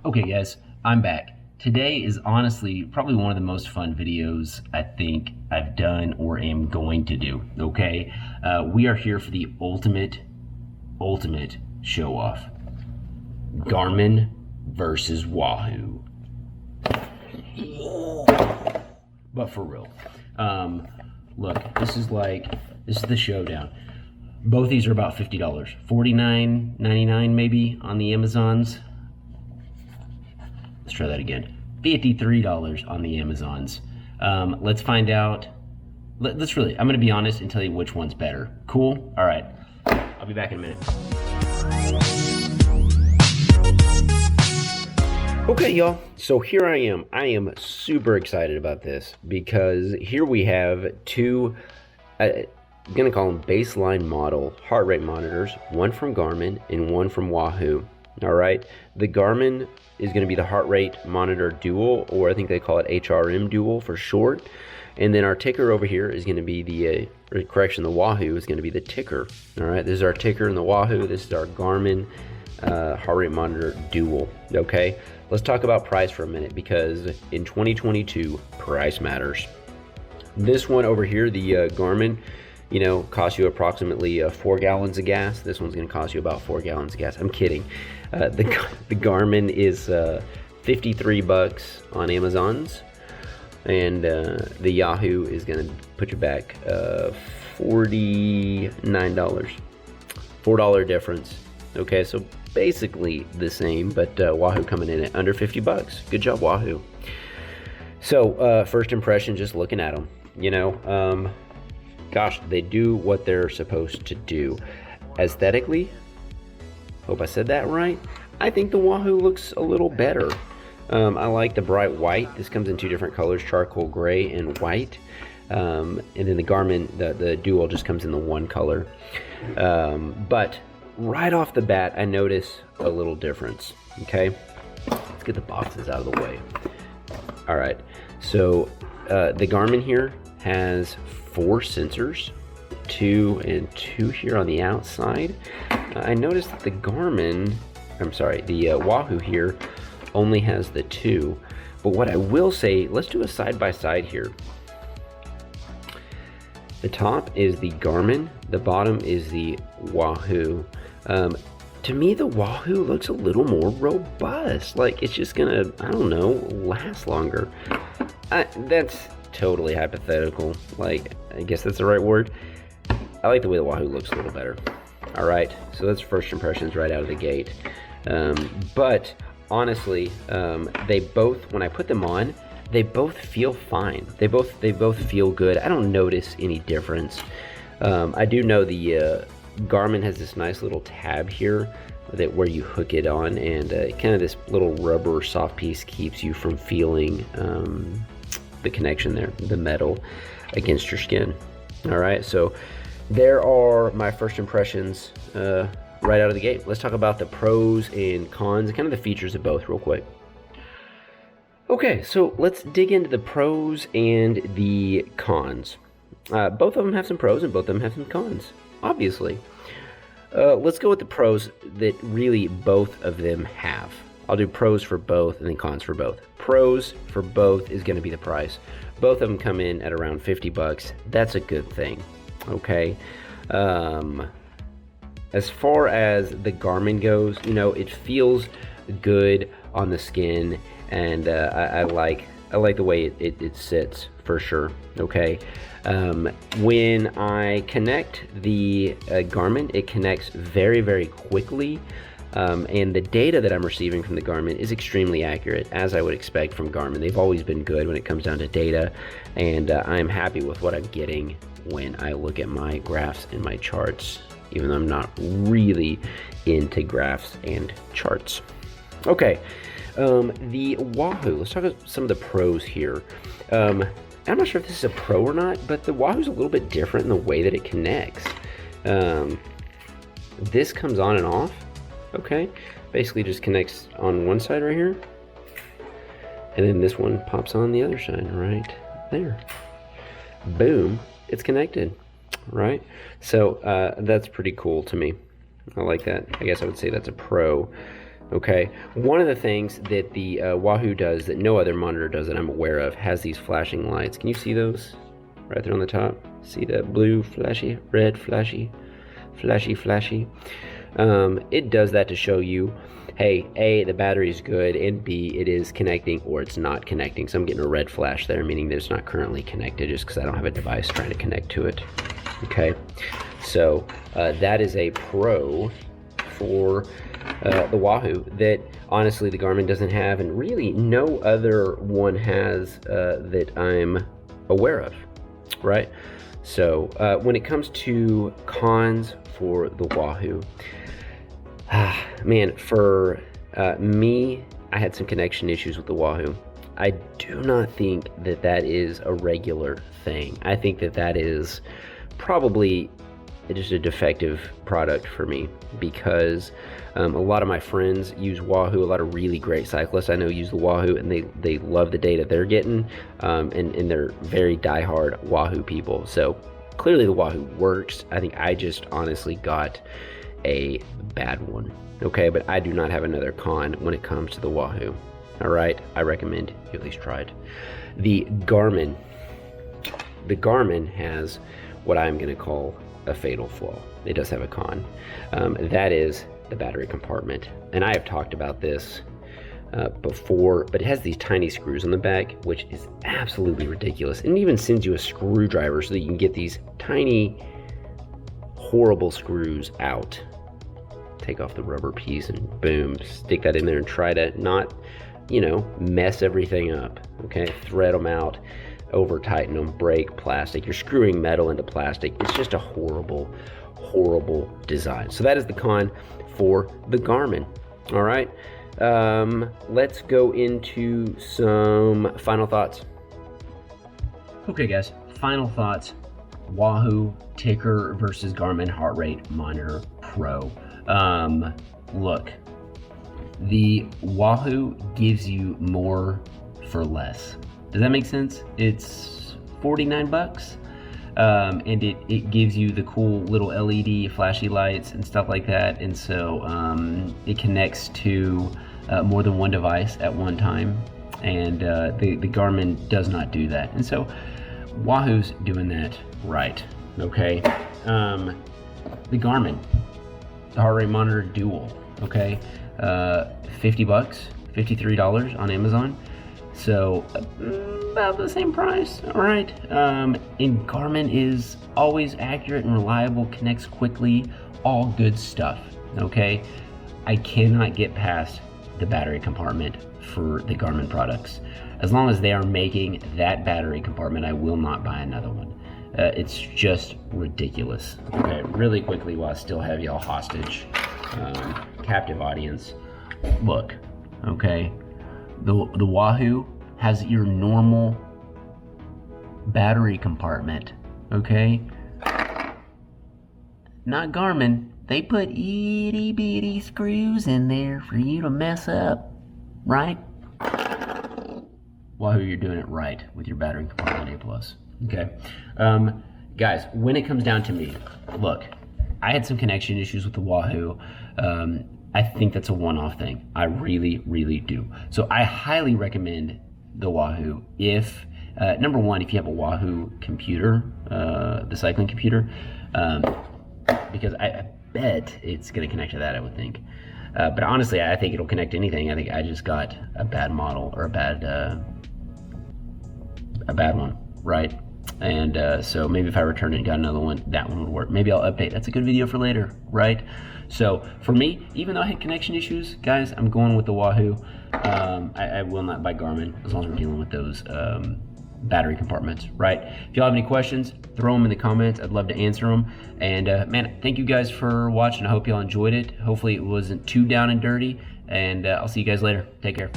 Okay guys, I'm back. Today is honestly probably one of the most fun videos I think I've done or am going to do, okay? We are here for the ultimate show off. Garmin versus Wahoo. But for real. Look, this is the showdown. Both these are about $50. $49.99 maybe on the Amazons. Let's try that again. $53 on the Amazons. Let's find out. I'm gonna be honest and tell you which one's better. Cool? All right. I'll be back in a minute. Okay, y'all. So here I am. I am super excited about this because here we have two, I'm gonna call them baseline model heart rate monitors, one from Garmin and one from Wahoo. All right. The Garmin is going to be the heart rate monitor dual, or I think they call it HRM dual for short. And then our TICKR over here is going to be the Wahoo is going to be the TICKR. All right, this is our TICKR and the Wahoo. This is our Garmin heart rate monitor dual. Okay, let's talk about price for a minute because in 2022, price matters. This one over here, the Garmin, you know, costs you approximately 4 gallons of gas. This one's going to cost you about 4 gallons of gas. I'm kidding. The Garmin is $53 on Amazon's, and the Yahoo is going to put you back $49. $4 difference. Okay, so basically the same, but Wahoo coming in at under $50. Good job, Wahoo. So first impression, just looking at them, you know, gosh, they do what they're supposed to do. Aesthetically, hope I said that right, I think the Wahoo looks a little better. I like the bright white. This comes in two different colors, charcoal gray and white. And then the Garmin, the Dual, just comes in the one color. But right off the bat, I notice a little difference, okay? Let's get the boxes out of the way. All right, so the Garmin here has 4 sensors, 2 and 2 here on the outside. I noticed that the Wahoo here only has the 2. But what I will say, let's do a side-by-side here. The top is the Garmin, the bottom is the Wahoo. To me, the Wahoo looks a little more robust. Like it's just gonna, I don't know, last longer. That's totally hypothetical. Like, I guess that's the right word. I like the way the Wahoo looks a little better. All right, so that's first impressions right out of the gate. But honestly, they both, when I put them on, they both feel fine. They both feel good. I don't notice any difference. I do know the Garmin has this nice little tab here where you hook it on, and kind of this little rubber soft piece keeps you from feeling the connection there, the metal against your skin. All right, so there are my first impressions right out of the gate. Let's talk about the pros and cons and kind of the features of both real quick. Okay, so let's dig into the pros and the cons. Both of them have some pros and both of them have some cons, obviously. Let's go with the pros that really both of them have. I'll do pros for both and then cons for both. Pros for both is going to be the price. Both of them come in at around $50. That's a good thing. Okay. As far as the Garmin goes, you know, it feels good on the skin, and I like the way it sits for sure. Okay. When I connect the Garmin, it connects very, very quickly. And the data that I'm receiving from the Garmin is extremely accurate, as I would expect from Garmin. They've always been good when it comes down to data, and I'm happy with what I'm getting when I look at my graphs and my charts, even though I'm not really into graphs and charts. Okay, the Wahoo, let's talk about some of the pros here. I'm not sure if this is a pro or not, but the Wahoo's a little bit different in the way that it connects. This comes on and off. Okay, basically just connects on one side right here, and then this one pops on the other side right there. Boom, it's connected, right? So that's pretty cool to me. I like that. I guess I would say that's a pro. Okay, one of the things that the Wahoo does that no other monitor does that I'm aware of has these flashing lights. Can you see those right there on the top? See that blue flashy, red flashy, flashy? It does that to show you, hey, A, the battery is good, and B, it is connecting or it's not connecting. So I'm getting a red flash there, meaning that it's not currently connected just because I don't have a device trying to connect to it. Okay, so that is a pro for the Wahoo that honestly the Garmin doesn't have, and really no other one has that I'm aware of, right? So when it comes to cons for the Wahoo, man, for me, I had some connection issues with the Wahoo. I do not think that that is a regular thing. I think that that is probably just a defective product for me, because a lot of my friends use Wahoo. A lot of really great cyclists I know use the Wahoo, and they love the data they're getting, and they're very diehard Wahoo people. So clearly the Wahoo works. I think I just honestly got a bad one. Okay, but I do not have another con when it comes to the Wahoo. All right, I recommend you at least try it. The Garmin has what I'm going to call a fatal flaw. It does have a con. That is the battery compartment. And I have talked about this before, but it has these tiny screws on the back, which is absolutely ridiculous. And it even sends you a screwdriver so that you can get these tiny, horrible screws out. Take off the rubber piece and boom, stick that in there and try to not, mess everything up. Okay, thread them out, over tighten them, break plastic. You're screwing metal into plastic. It's just a horrible design. So that is the con for the Garmin. All right, let's go into some final thoughts. Okay guys, final thoughts. Wahoo TICKR versus Garmin Heart Rate Monitor Pro. Look, the Wahoo gives you more for less. Does that make sense? It's 49 bucks, and it gives you the cool little LED flashy lights and stuff like that, and so it connects to more than one device at one time, and the Garmin does not do that, and so Wahoo's doing that right. Okay, the Garmin, the heart rate monitor dual, okay, 50 bucks, $53 on Amazon. So about the same price, all right. And Garmin is always accurate and reliable, connects quickly, all good stuff, okay? I cannot get past the battery compartment for the Garmin products. As long as they are making that battery compartment, I will not buy another one. It's just ridiculous. Okay, really quickly while I still have y'all hostage, captive audience, look, okay? The Wahoo has your normal battery compartment, okay? Not Garmin. They put itty bitty screws in there for you to mess up, right? Wahoo, you're doing it right with your battery compartment A+. Okay, guys, when it comes down to me, look, I had some connection issues with the Wahoo. I think that's a one-off thing. I really do. So I highly recommend the Wahoo if, number one, if you have a Wahoo computer, the cycling computer, because I bet it's going to connect to that, I would think. But honestly, I think it'll connect to anything. I think I just got a bad model or a bad one, right? And so maybe if I return it and got another one, that one would work. Maybe I'll update. That's a good video for later, right? So for me, even though I had connection issues, guys, I'm going with the Wahoo. I will not buy Garmin as long as we're dealing with those battery compartments, right? If y'all have any questions, throw them in the comments. I'd love to answer them. And man, thank you guys for watching. I hope y'all enjoyed it. Hopefully it wasn't too down and dirty. And I'll see you guys later. Take care.